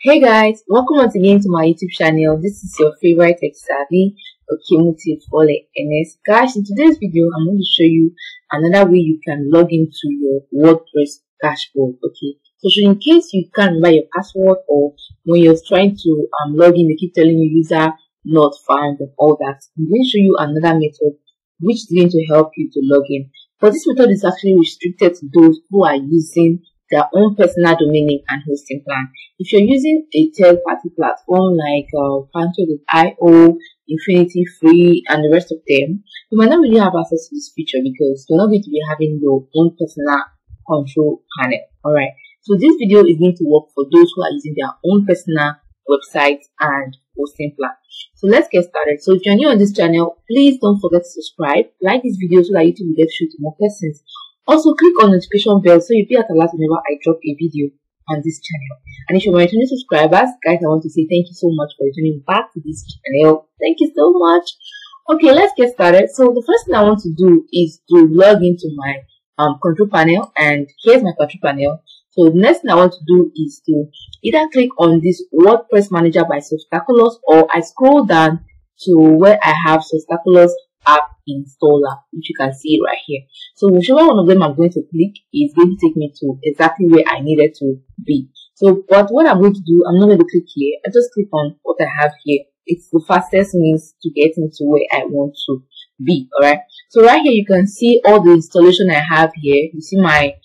Hey guys, welcome once again to my YouTube channel. This is your favorite tech savvy, Okemuti Fole NS. Guys, in today's video, I'm going to show you another way you can log into your WordPress dashboard. Okay, so in case you can't remember your password, or when you're trying to log in, they keep telling you user not found and all that, I'm going to show you another method which is going to help you to log in. But this method is actually restricted to those who are using their own personal domain name and hosting plan. If you're using a third-party platform like Cpanel, Infinity Free, and the rest of them, you might not really have access to this feature because you're not going to be having your own personal control panel. Alright, so this video is going to work for those who are using their own personal website and hosting plan. So let's get started. So if you're new on this channel, please don't forget to subscribe, like this video so that YouTube will get shown to more persons. Also, click on the notification bell so you'll be at alert whenever I drop a video on this channel. And if you're my returning subscribers, guys, I want to say thank you so much for returning back to this channel. Thank you so much. Okay, let's get started. So the first thing I want to do is to log into my control panel, and here's my control panel. So the next thing I want to do is to either click on this WordPress manager by Cpanel, or I scroll down to where I have Cpanel app installer, which you can see right here. So whichever one of them I'm going to click is going to take me to exactly where I needed to be. So but what I'm going to do, I'm not going to click here. I just click on what I have here. It's the fastest means to get into where I want to be. All right, so right here you can see all the installation I have here. You see my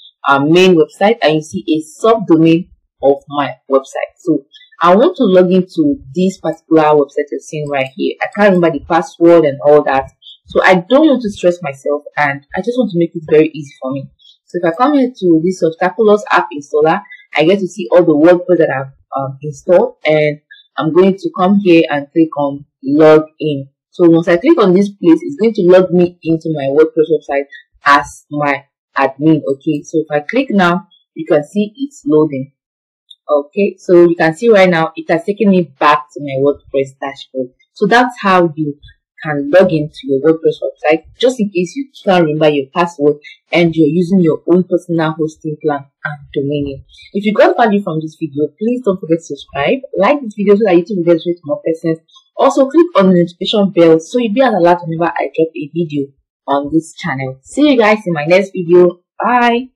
main website, and you see a subdomain of my website. So I want to log into this particular website you're seeing right here. I can't remember the password and all that. So I don't want to stress myself, and I just want to make it very easy for me. So if I come here to this Cpanel app installer, I get to see all the WordPress that I've installed, and I'm going to come here and click on log in. So once I click on this place, it's going to log me into my WordPress website as my admin. Okay, so if I click now, you can see it's loading. Okay, so you can see right now it has taken me back to my WordPress dashboard. So that's how you can log into your WordPress website, just in case you can't remember your password and you're using your own personal hosting plan and domain name. If you got value from this video, please don't forget to subscribe, like this video so that YouTube will get straight to more persons. Also, click on the notification bell so you'll be at alert whenever I drop a video on this channel. See you guys in my next video. Bye.